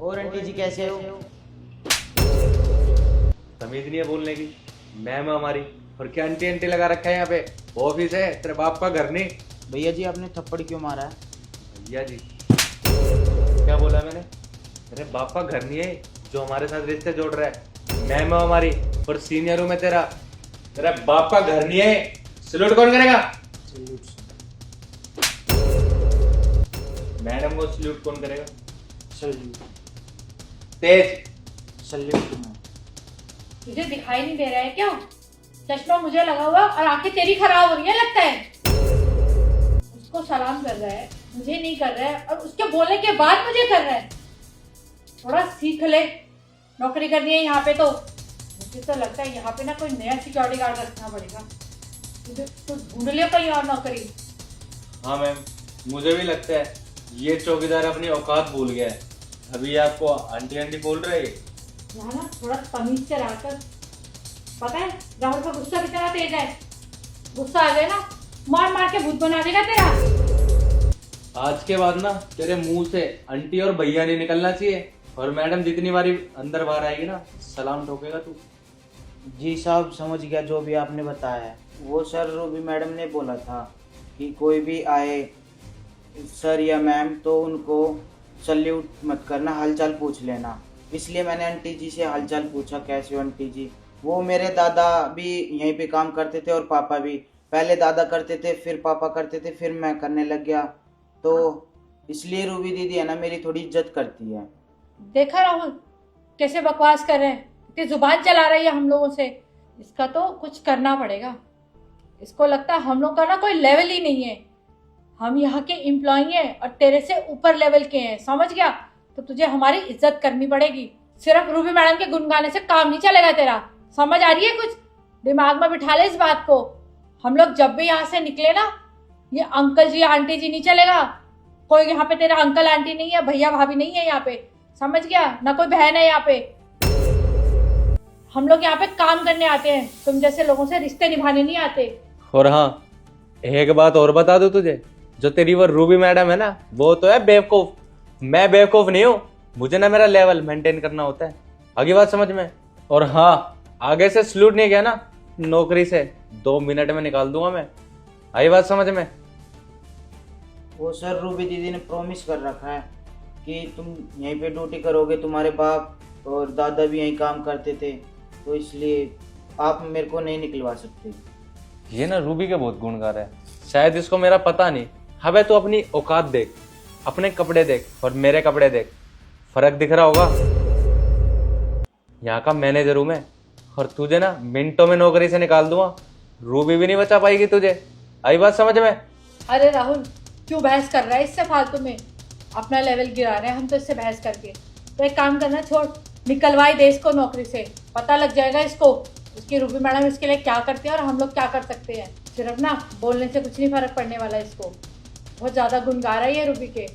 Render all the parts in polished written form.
और आंटी जी कैसे हो? तमीज नहीं है बोलने की। मैम हमारी और क्या आंटी आंटी लगा रखा है यहाँ पे। ऑफिस है, तेरे बाप का घर नहीं। भैया जी आपने थप्पड़ क्यों मारा है? भैया जी क्या बोला मैंने? तेरे बाप का घर नहीं है जो हमारे साथ रिश्ते जोड़ रहा है। मैम हमारी और सीनियर हूं मैं तेरा। तेरा बाप का घर नहीं है। सैल्यूट कौन करेगा? मैडम को सैल्यूट कौन करेगा? तेज सल्यूट तुम्हें। तुझे दिखाई नहीं दे रहा है क्या? चश्मा मुझे लगा हुआ और आंखें तेरी खराब हो रही है लगता है। उसको सलाम कर रहा है, मुझे नहीं कर रहा है, और उसके बोलने के बाद मुझे कर रहा है। थोड़ा सीख ले, नौकरी करनी है यहाँ पे तो। मुझे तो लगता है यहाँ पे ना कोई नया सिक्योरिटी गार्ड रखना पड़ेगा। तुझे तो ढूंढ लियो कहीं और नौकरी। हाँ मैम, मुझे भी लगता है ये चौकीदार अपनी औकात भूल गया है। अभी आपको आंटी आंटी बोल रहे हैं। यहाँ ना थोड़ा तमीज से रहकर। पता है राहुल का गुस्सा कितना तेज है। गुस्सा आ जाए ना मार मार के भूत बना देगा तेरा। आज के बाद ना तेरे मुंह से आंटी और भैया नहीं निकलना चाहिए। और मैडम जितनी बारी अंदर बाहर आएगी ना सलाम ठोकेगा तू। जी साहब समझ गया जो भी आपने बताया है। वो सर रूबी मैडम ने बोला था कि कोई भी आए सर या मैम तो उनको सल्यूट मत करना, हालचाल पूछ लेना। इसलिए मैंने आंटी जी से हालचाल पूछा कैसे हो आंटी जी। वो मेरे दादा भी यहीं पे काम करते थे और पापा भी। पहले दादा करते थे फिर पापा करते थे फिर मैं करने लग गया, तो इसलिए रूबी दीदी है ना मेरी थोड़ी इज्जत करती है। देखा राहुल कैसे बकवास कर रहे हैं, इतनी जुबान चला रही है हम लोगों से। इसका तो कुछ करना पड़ेगा। इसको लगता है हम लोग का ना कोई लेवल ही नहीं है। हम यहाँ के एम्प्लॉय हैं और तेरे से ऊपर लेवल के हैं, समझ गया? तो तुझे हमारी इज्जत करनी पड़ेगी। सिर्फ रूबी मैडम के गुण गाने से काम नहीं चलेगा तेरा। समझ आ रही है? कुछ दिमाग में बिठा ले इस बात को। हम लोग जब भी यहाँ से निकले ना ये अंकल जी आंटी जी नहीं चलेगा। कोई यहाँ पे तेरा अंकल आंटी नहीं है, भैया भाभी नहीं है यहाँ पे, समझ गया? ना कोई बहन है यहाँ पे। हम लोग यहाँ पे काम करने आते हैं, तुम जैसे लोगों से रिश्ते निभाने नहीं आते। और हाँ, एक बात और बता दूं तुझे, जो तेरी वो रूबी मैडम है ना वो तो है बेवकूफ। मैं बेवकूफ नहीं हूँ। मुझे ना मेरा लेवल मेंटेन करना होता है। आगे बात समझ में? और हाँ, आगे से सलूट नहीं गया ना नौकरी से 2 मिनट में निकाल दूंगा मैं। आई बात समझ में? वो सर रूबी दीदी ने प्रॉमिस कर रखा है कि तुम यहीं पे ड्यूटी करोगे, तुम्हारे बाप और दादा भी यहीं काम करते थे, तो इसलिए आप मेरे को नहीं निकलवा सकते। ये ना रूबी के बहुत गुण गा रहा है, शायद इसको मेरा पता नहीं। हबे तो अपनी औकात देख, अपने कपड़े देख और मेरे कपड़े देख, फर्क दिख रहा होगा। यहाँ का मैनेजर हूं मैं और तुझे ना मिनटों में नौकरी से निकाल दूंगा। रूबी भी नहीं बचा पाएगी तुझे। आई बात समझ में? अरे राहुल क्यों बहस कर रहा है इससे फालतू में? अपना लेवल गिरा रहे हैं हम तो इससे बहस करके। तो एक काम करना छोड़, निकलवाई दे इसको नौकरी से। पता लग जाएगा इसको उसकी रूबी मैडम इसके लिए क्या करते हैं और हम लोग क्या कर सकते हैं। सिर्फ ना बोलने से कुछ नहीं फर्क पड़ने वाला इसको। बहुत ज़्यादा गुण गा रही है रूबी के।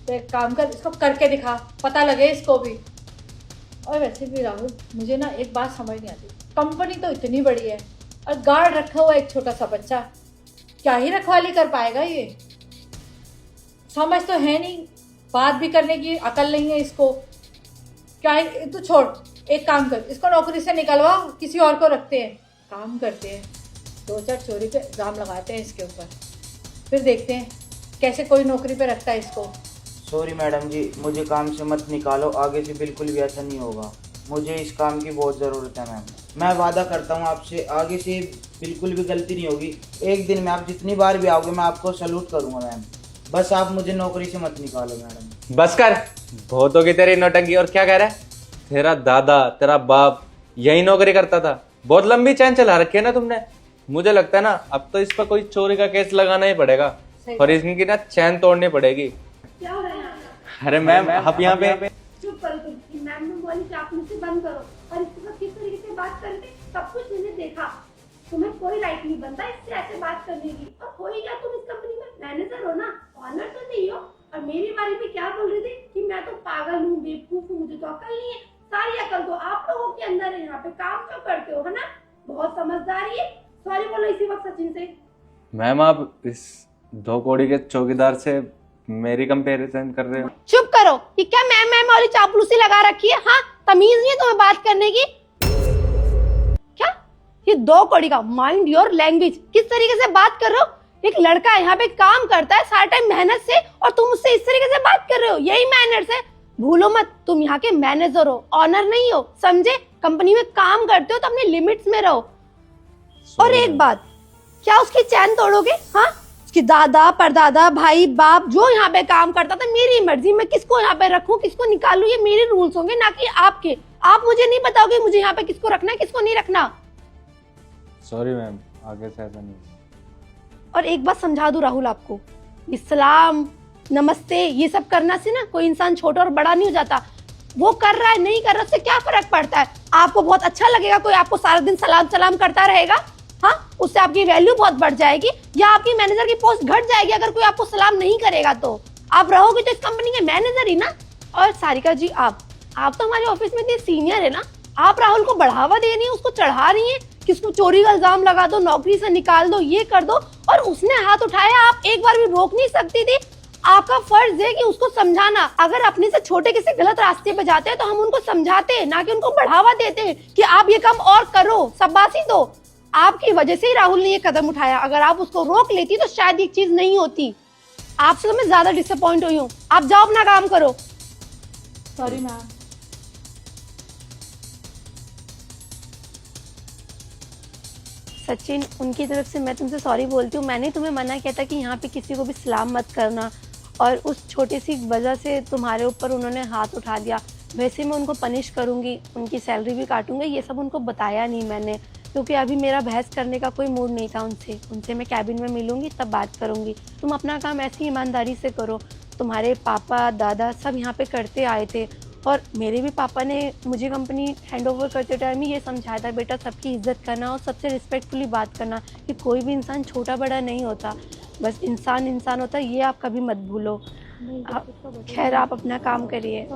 तो एक काम कर, इसको करके दिखा, पता लगे इसको भी। और वैसे भी राहुल मुझे ना एक बात समझ नहीं आती, कंपनी तो इतनी बड़ी है और गार्ड रखा हुआ एक छोटा सा बच्चा, क्या ही रखवाली कर पाएगा ये? समझ तो है नहीं, बात भी करने की अकल नहीं है इसको। क्या है तू छोड़, एक काम कर, इसको नौकरी से निकलवा, किसी और को रखते हैं। काम करते हैं, 2-4 चोरी पे इल्जाम लगाते हैं इसके ऊपर, फिर देखते हैं कैसे कोई नौकरी पे रखता है इसको। सॉरी मैडम जी, मुझे काम से मत निकालो, आगे से बिल्कुल भी ऐसा नहीं होगा। मुझे इस काम की बहुत ज़रूरत है मैम। मैं वादा करता हूँ आपसे आगे से बिल्कुल भी गलती नहीं होगी। एक दिन में आप जितनी बार भी आओगे मैं आपको सैल्यूट करूँगा मैम। बस आप मुझे नौकरी से मत निकालो मैडम। बस कर, बहुत होगी तेरी नौटंकी। और क्या कह रहा है? तेरा दादा तेरा बाप यही नौकरी करता था। बहुत लंबी चैन चला रखी है ना तुमने। मुझे लगता है ना अब तो इस पर कोई चोरी का केस लगाना ही पड़ेगा और इनकी ना चैन तोड़नी पड़ेगी। क्या हो रहा है यहाँ? अरे मैम आप यहाँ पे चुप करो तुम। मैम ने बोली कि आप मुझसे बंद करो और इसके साथ किस तरीके से बात करते सब कुछ मैंने देखा। तुम्हें कोई राइट नहीं बनता इससे ऐसे बात करने की। और हो ही क्या, तुम इस कंपनी में मैनेजर हो ना, ऑनर तो नहीं हो। और मेरे बारे में क्या बोल रही थी कि मैं तो पागल हूँ, बेवकूफ हूँ, मुझे तो अकल नहीं है। सारी अकल तो आप लोगों के अंदर है। यहाँ पे काम क्यों करते हो, है ना? बहुत समझदारी है। सॉरी बोलो इसी वक्त सचिन से। मैम आप इस 2 कौड़ी के चौकीदार से मेरी कंपैरिजन कर रहे हो? चुप करो, ये क्या मैम मैम वाली चापलूसी लगा रखी है? हाँ, तमीज नहीं है तुम्हें बात करने की? क्या ये 2 कौड़ी का माइंड योर लैंग्वेज, किस तरीके से बात कर रहे हो? एक लड़का यहाँ पे काम करता है सारा टाइम मेहनत से, और तुम उससे इस तरीके से बात कर रहे हो? यही मैनर्स है? भूलो मत, तुम यहाँ के मैनेजर हो, ऑनर नहीं हो, समझे? कंपनी में काम करते हो तो अपने लिमिट्स में रहो। और एक बात, क्या उसकी चैन तोड़ोगे? हाँ, उसकी दादा परदादा भाई बाप जो यहाँ पे काम करता था, मेरी मर्जी, मैं किसको यहाँ पे रखूं किसको निकालूं, ये मेरे रूल्स होंगे, ना कि आपके। आप मुझे नहीं बताओगे मुझे यहाँ पे किसको रखना है किसको नहीं रखना। सॉरी मैम, आगे से ऐसा नहीं। और एक बात समझा दूं राहुल आपको, इस्लाम नमस्ते ये सब करना से ना कोई इंसान छोटा और बड़ा नहीं हो जाता। वो कर रहा है नहीं कर रहा उससे क्या फर्क पड़ता है? आपको बहुत अच्छा लगेगा कोई आपको सारा दिन सलाम सलाम करता रहेगा, हाँ, उससे आपकी वैल्यू बहुत बढ़ जाएगी, या आपकी मैनेजर की पोस्ट घट जाएगी अगर कोई आपको सलाम नहीं करेगा। तो आप रहोगे तो इस कंपनी के मैनेजर ही ना। और सारिका जी, आप तो हमारे ऑफिस में इतने सीनियर है ना, आप राहुल को बढ़ावा दे रही है, उसको चढ़ा रही है, किसको चोरी का इल्जाम लगा दो, नौकरी से निकाल दो, ये कर दो, और उसने हाथ उठाया, आप एक बार भी रोक नहीं सकती थी? आपका फर्ज है कि उसको समझाना। अगर अपने से छोटे किसी गलत रास्ते पे जाते हैं तो हम उनको समझाते हैं, ना कि उनको बढ़ावा देते हैं कि आप ये काम और करो, शाबाशी दो। आपकी वजह से ही राहुल ने ये कदम उठाया, अगर आप उसको रोक लेती तो शायद ये चीज नहीं होती। आपसे तो मैं ज्यादा डिसअपॉइंट हुई हूँ, आप जाओ अपना काम करो। Sorry ma'am. सचिन, उनकी तरफ से मैं तुमसे सॉरी बोलती हूँ। मैंने तुम्हें मना किया था कि यहाँ पे किसी को भी सलाम मत करना, और उस छोटी सी वजह से तुम्हारे ऊपर उन्होंने हाथ उठा दिया। वैसे मैं उनको पनिश करूँगी, उनकी सैलरी भी काटूंगी, ये सब उनको बताया नहीं मैंने, क्योंकि अभी मेरा बहस करने का कोई मूड नहीं था उनसे मैं कैबिन में मिलूंगी तब बात करूँगी। तुम अपना काम ऐसी ईमानदारी से करो। तुम्हारे पापा दादा सब यहाँ पे करते आए थे, और मेरे भी पापा ने मुझे कंपनी हैंड ओवर करते टाइम ही ये समझाया था, बेटा सबकी इज्जत करना और सबसे रिस्पेक्टफुली बात करना, कि कोई भी इंसान छोटा बड़ा नहीं होता, बस इंसान होता है, ये आप कभी मत भूलो। खैर, आप अपना काम करिए।